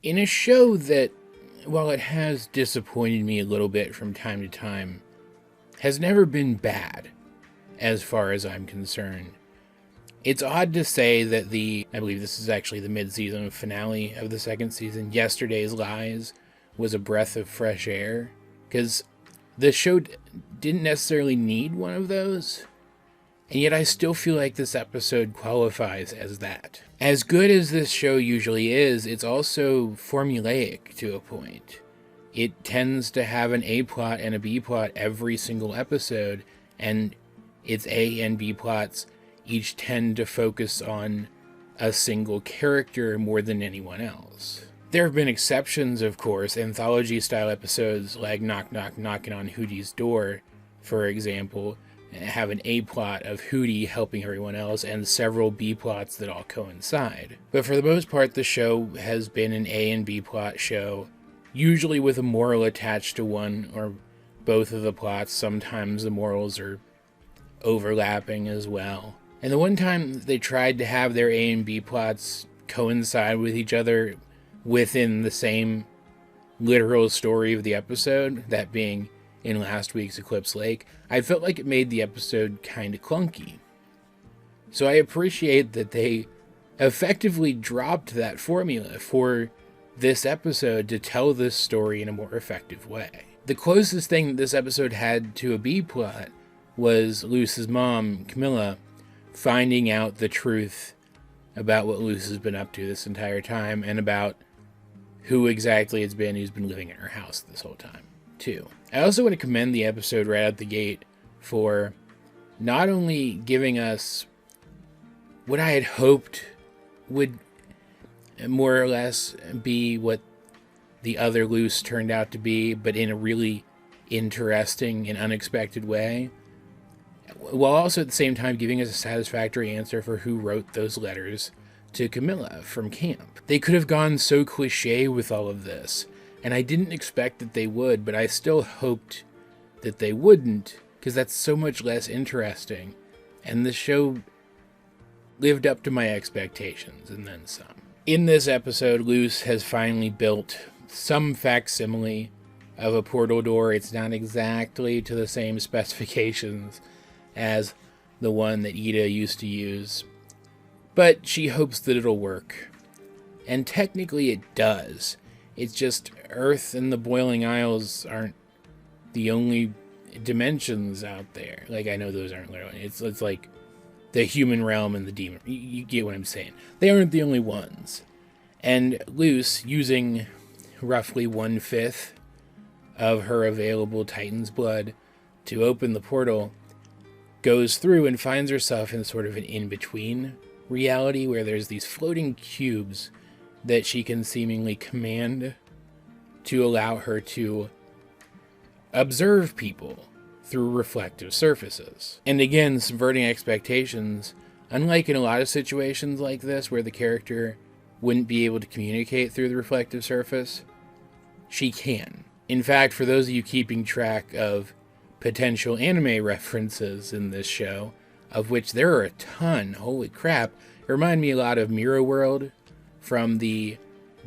In a show that, while it has disappointed me a little bit from time to time, has never been bad, as far as I'm concerned. It's odd to say that I believe this is actually the mid-season finale of the second season, Yesterday's Lies, was a breath of fresh air, because the show didn't necessarily need one of those, and yet I still feel like this episode qualifies as that. As good as this show usually is, it's also formulaic to a point. It tends to have an A plot and a B plot every single episode, and its A and B plots each tend to focus on a single character more than anyone else. There have been exceptions, of course, anthology-style episodes like Knock Knock Knocking on Hootie's Door, for example, have an A plot of Hootie helping everyone else and several B plots that all coincide. But for the most part, the show has been an A and B plot show, usually with a moral attached to one or both of the plots. Sometimes the morals are overlapping as well. And the one time they tried to have their A and B plots coincide with each other within the same literal story of the episode, that being in last week's Eclipse Lake, I felt like it made the episode kind of clunky. So I appreciate that they effectively dropped that formula for this episode to tell this story in a more effective way. The closest thing that this episode had to a B plot was Luce's mom, Camila, finding out the truth about what Luce has been up to this entire time and about who exactly it's been who's been living in her house this whole time, too. I also want to commend the episode right out the gate for not only giving us what I had hoped would more or less be what the other Luce turned out to be, but in a really interesting and unexpected way, while also at the same time giving us a satisfactory answer for who wrote those letters to Camila from camp. They could have gone so cliche with all of this, and I didn't expect that they would, but I still hoped that they wouldn't, because that's so much less interesting, and the show lived up to my expectations, and then some. In this episode, Luce has finally built some facsimile of a portal door. It's not exactly to the same specifications as the one that Ida used to use, but she hopes that it'll work. And technically it does. It's just Earth and the Boiling Isles aren't the only dimensions out there. Like, I know those aren't literally. It's like the human realm and the demon. You get what I'm saying. They aren't the only ones. And Luce, using roughly 1/5 of her available Titan's blood to open the portal, goes through and finds herself in sort of an in-between reality where there's these floating cubes that she can seemingly command to allow her to observe people through reflective surfaces. And again, subverting expectations, unlike in a lot of situations like this where the character wouldn't be able to communicate through the reflective surface, she can. In fact, for those of you keeping track of potential anime references in this show, of which there are a ton, holy crap, it reminded me a lot of Mirror World from the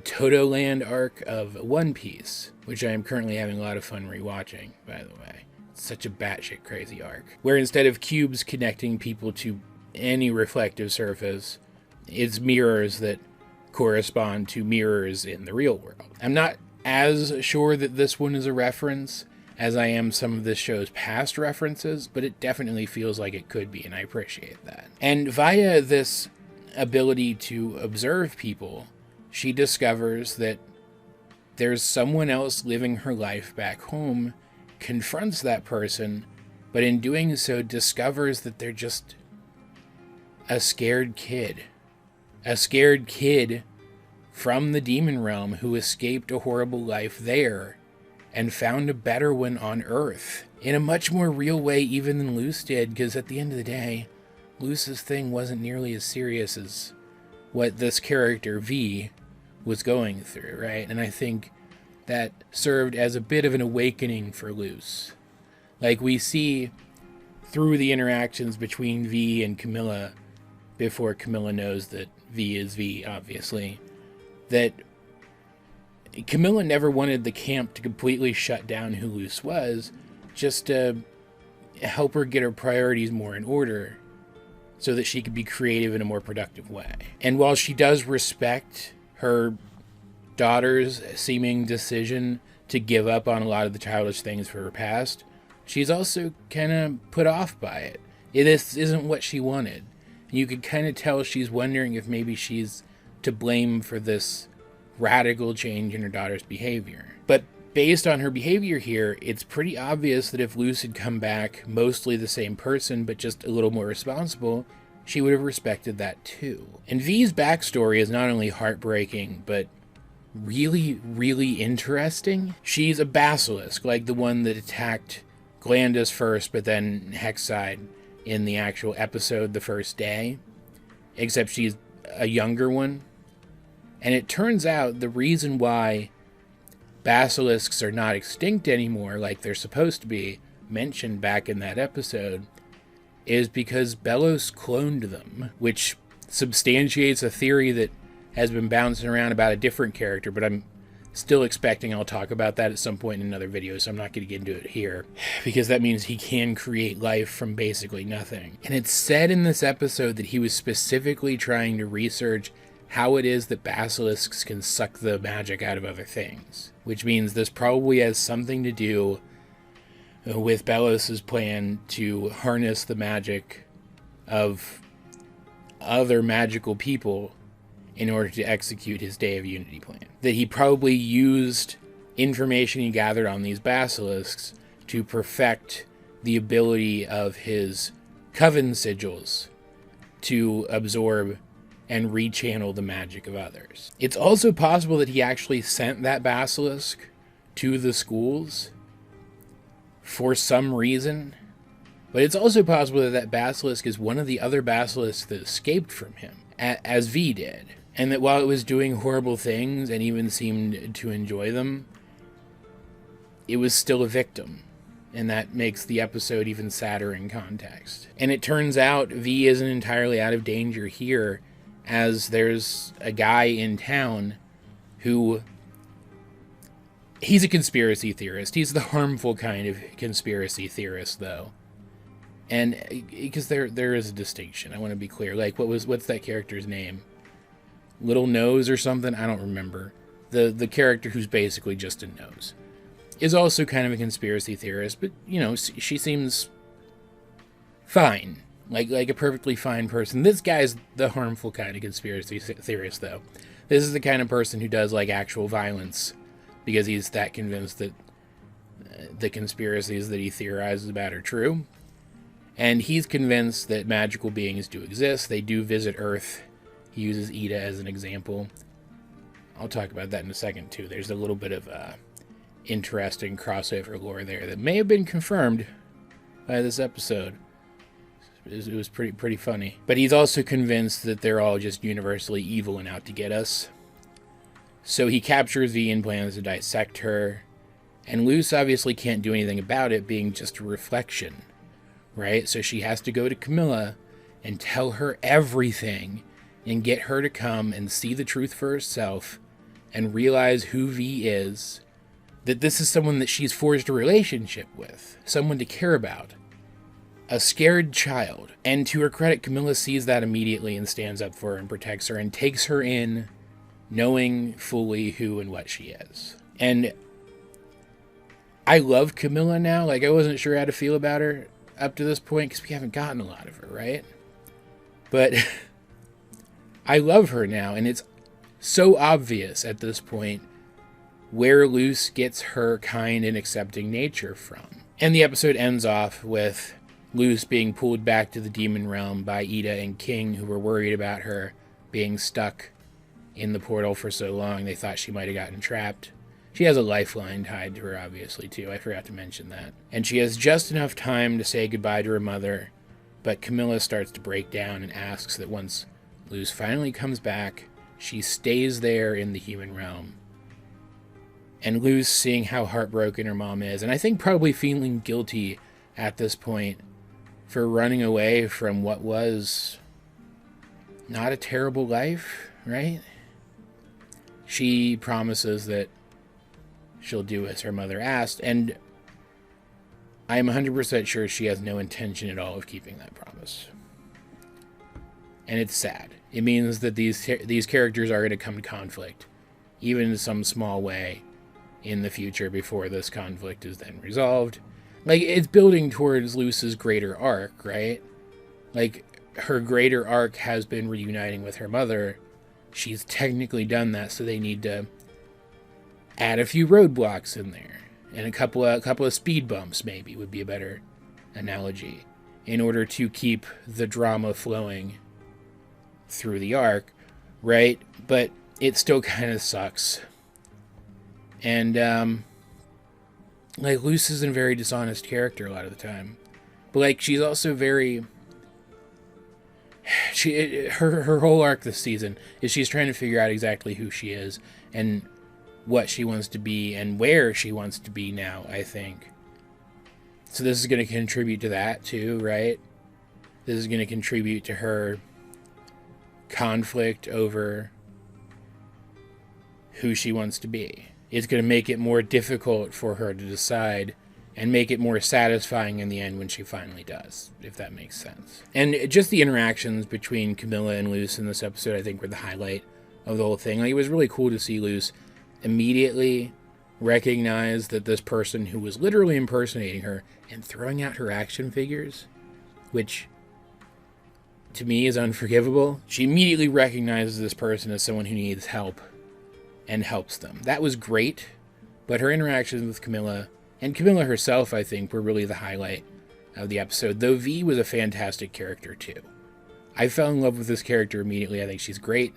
Toto Land arc of One Piece, which I am currently having a lot of fun rewatching, by the way. It's such a batshit crazy arc, where instead of cubes connecting people to any reflective surface, it's mirrors that correspond to mirrors in the real world. I'm not as sure that this one is a reference as I am some of this show's past references, but it definitely feels like it could be, and I appreciate that. And via this ability to observe people, she discovers that there's someone else living her life back home, confronts that person, but in doing so discovers that they're just a scared kid. A scared kid from the demon realm who escaped a horrible life there and found a better one on Earth in a much more real way even than Luce did, because at the end of the day, Luce's thing wasn't nearly as serious as what this character, Vee, was going through, right? And I think that served as a bit of an awakening for Luce. Like, we see through the interactions between Vee and Camila, before Camila knows that Vee is Vee, obviously, that Camila never wanted the camp to completely shut down who Luce was, just to help her get her priorities more in order so that she could be creative in a more productive way. And while she does respect her daughter's seeming decision to give up on a lot of the childish things for her past, she's also kind of put off by it. This isn't what she wanted. You could kind of tell she's wondering if maybe she's to blame for this radical change in her daughter's behavior. But based on her behavior here, it's pretty obvious that if Luce had come back mostly the same person, but just a little more responsible, she would have respected that too. And Vee's backstory is not only heartbreaking, but really, really interesting. She's a basilisk, like the one that attacked Glandus first, but then Hexside in the actual episode the first day, except she's a younger one. And it turns out the reason why basilisks are not extinct anymore, like they're supposed to be, mentioned back in that episode, is because Belos cloned them, which substantiates a theory that has been bouncing around about a different character, but I'm still expecting I'll talk about that at some point in another video, so I'm not going to get into it here, because that means he can create life from basically nothing. And it's said in this episode that he was specifically trying to research how it is that basilisks can suck the magic out of other things, which means this probably has something to do with Belos's plan to harness the magic of other magical people in order to execute his Day of Unity plan. That he probably used information he gathered on these basilisks to perfect the ability of his coven sigils to absorb and rechannel the magic of others. It's also possible that he actually sent that basilisk to the schools for some reason, but it's also possible that that basilisk is one of the other basilisks that escaped from him, as Vee did, and that while it was doing horrible things and even seemed to enjoy them, it was still a victim, and that makes the episode even sadder in context. And it turns out Vee isn't entirely out of danger here, as there's a guy in town who, he's a conspiracy theorist. He's the harmful kind of conspiracy theorist, though. And because there is a distinction, I want to be clear. Like, what's that character's name? Little Nose or something? I don't remember. The character who's basically just a nose is also kind of a conspiracy theorist, but, you know, she seems fine. Like a perfectly fine person. This guy's the harmful kind of conspiracy theorist, though. This is the kind of person who does, like, actual violence because he's that convinced that the conspiracies that he theorizes about are true. And he's convinced that magical beings do exist. They do visit Earth. He uses Ida as an example. I'll talk about that in a second, too. There's a little bit of interesting crossover lore there that may have been confirmed by this episode. It was pretty funny. But he's also convinced that they're all just universally evil and out to get us. So he captures Vee and plans to dissect her. And Luce obviously can't do anything about it, being just a reflection, right? So she has to go to Camila and tell her everything and get her to come and see the truth for herself and realize who Vee is, that this is someone that she's forged a relationship with, someone to care about. A scared child. And to her credit, Camila sees that immediately and stands up for her and protects her and takes her in, knowing fully who and what she is. And I love Camila now. Like, I wasn't sure how to feel about her up to this point because we haven't gotten a lot of her, right? But I love her now, and it's so obvious at this point where Luce gets her kind and accepting nature from. And the episode ends off with Luce being pulled back to the demon realm by Ida and King, who were worried about her being stuck in the portal for so long. They thought she might have gotten trapped. She has a lifeline tied to her, obviously, too. I forgot to mention that. And she has just enough time to say goodbye to her mother, but Camila starts to break down and asks that once Luce finally comes back, she stays there in the human realm. And Luce, seeing how heartbroken her mom is, and I think probably feeling guilty at this point for running away from what was not a terrible life, right? She promises that she'll do as her mother asked, and I'm 100% sure she has no intention at all of keeping that promise. And it's sad. It means that these characters are going to come to conflict, even in some small way, in the future before this conflict is then resolved. Like, it's building towards Luce's greater arc, right? Like, her greater arc has been reuniting with her mother. She's technically done that, so they need to add a few roadblocks in there. And a couple of speed bumps, maybe, would be a better analogy, in order to keep the drama flowing through the arc, right? But it still kind of sucks. And, like, Luce is a very dishonest character a lot of the time. But, like, she's also very... Her whole arc this season is she's trying to figure out exactly who she is and what she wants to be and where she wants to be now, I think. So this is going to contribute to that too, right? This is going to contribute to her conflict over who she wants to be. It's going to make it more difficult for her to decide and make it more satisfying in the end when she finally does, if that makes sense. And just the interactions between Camila and Luce in this episode, I think, were the highlight of the whole thing. Like, it was really cool to see Luce immediately recognize that this person who was literally impersonating her and throwing out her action figures, which to me is unforgivable. She immediately recognizes this person as someone who needs help and helps them. That was great, but her interactions with Camila and Camila herself, I think, were really the highlight of the episode, though Vee was a fantastic character too. I fell in love with this character immediately. I think she's great,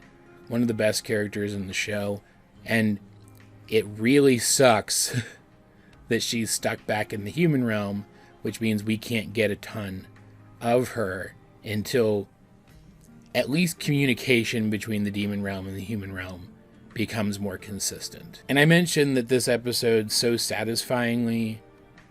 one of the best characters in the show, and it really sucks that she's stuck back in the human realm, which means we can't get a ton of her until at least communication between the demon realm and the human realm becomes more consistent. And I mentioned that this episode so satisfyingly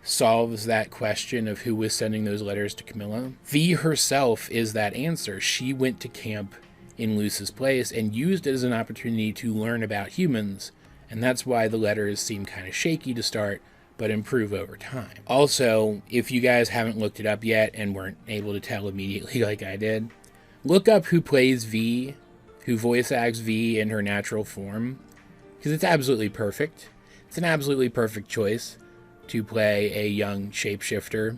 solves that question of who was sending those letters to Camila. Vee herself is that answer. She went to camp in Luce's place and used it as an opportunity to learn about humans, and that's why the letters seem kind of shaky to start, but improve over time. Also, if you guys haven't looked it up yet and weren't able to tell immediately like I did, look up who plays Vee, who voice acts Vee in her natural form, because it's absolutely perfect. It's an absolutely perfect choice to play a young shapeshifter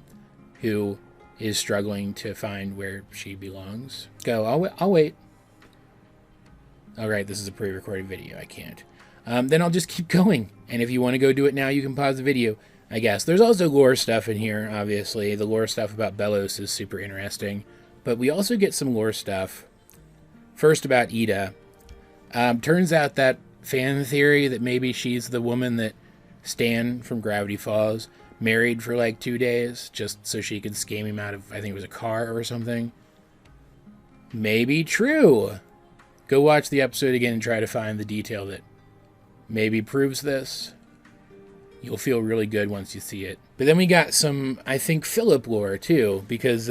who is struggling to find where she belongs. Go, I'll wait. All right, this is a pre-recorded video. I can't. Then I'll just keep going. And if you want to go do it now, you can pause the video, I guess. There's also lore stuff in here, obviously. The lore stuff about Belos is super interesting. But we also get some lore stuff. First about Ida. Turns out that fan theory that maybe she's the woman that Stan from Gravity Falls married for like 2 days just so she could scam him out of, I think it was a car or something. Maybe true. Go watch the episode again and try to find the detail that maybe proves this. You'll feel really good once you see it. But then we got some, I think, Philip lore too, because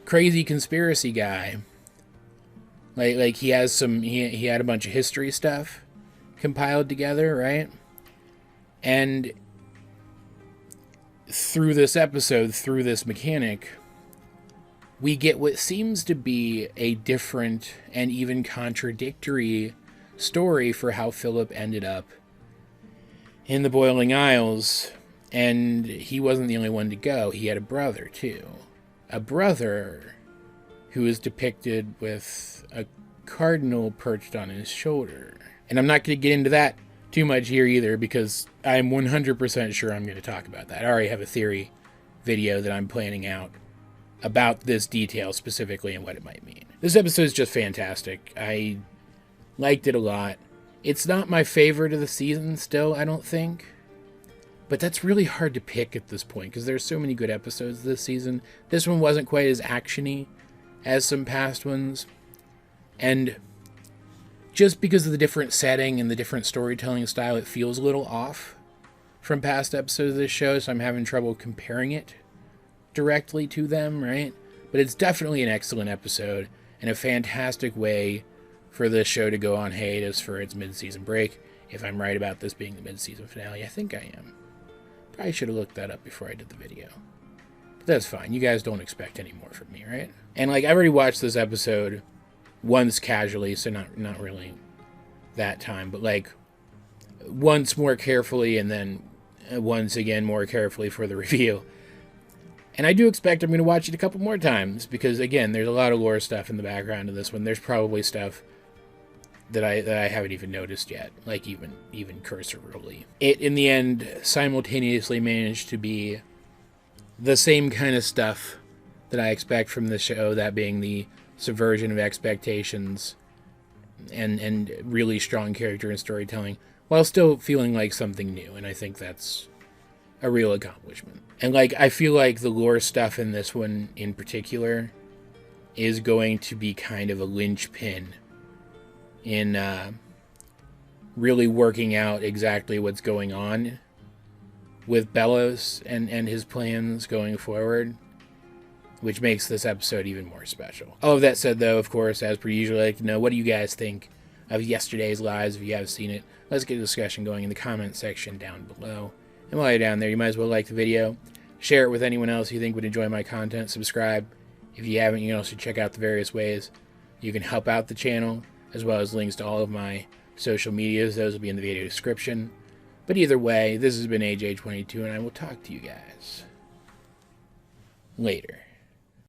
crazy conspiracy guy, like he has some, he had a bunch of history stuff compiled together, right? And through this episode, through this mechanic, we get what seems to be a different and even contradictory story for how Philip ended up in the Boiling Isles. And he wasn't the only one to go. He had a brother, too. A brother who is depicted with a cardinal perched on his shoulder. And I'm not going to get into that too much here either, because I'm 100% sure I'm going to talk about that. I already have a theory video that I'm planning out about this detail specifically and what it might mean. This episode is just fantastic. I liked it a lot. It's not my favorite of the season still, I don't think. But that's really hard to pick at this point because there's so many good episodes this season. This one wasn't quite as action-y as some past ones. And just because of the different setting and the different storytelling style, it feels a little off from past episodes of this show, so I'm having trouble comparing it directly to them, right? But it's definitely an excellent episode and a fantastic way for this show to go on hiatus for its mid-season break if I'm right about this being the mid-season finale. I think I am. Probably should have looked that up before I did the video. But that's fine. You guys don't expect any more from me, right? And, like, I already watched this episode once casually, so not really that time, but, like, once more carefully and then once again more carefully for the review. And I do expect I'm going to watch it a couple more times because, again, there's a lot of lore stuff in the background of this one. There's probably stuff that I haven't even noticed yet, like even cursorily. It, in the end, simultaneously managed to be the same kind of stuff that I expect from the show, that being the subversion of expectations and really strong character and storytelling, while still feeling like something new, and I think that's a real accomplishment. And, like, I feel like the lore stuff in this one in particular is going to be kind of a linchpin in really working out exactly what's going on with Bellows and his plans going forward, which makes this episode even more special. All of that said, though, of course, as per usual, I'd like to know, what do you guys think of yesterday's lives if you have seen it? Let's get a discussion going in the comment section down below. And while you're down there, you might as well like the video, share it with anyone else you think would enjoy my content, subscribe. If you haven't, you can also check out the various ways you can help out the channel, as well as links to all of my social medias. Those will be in the video description. But either way, this has been AJ22, and I will talk to you guys later.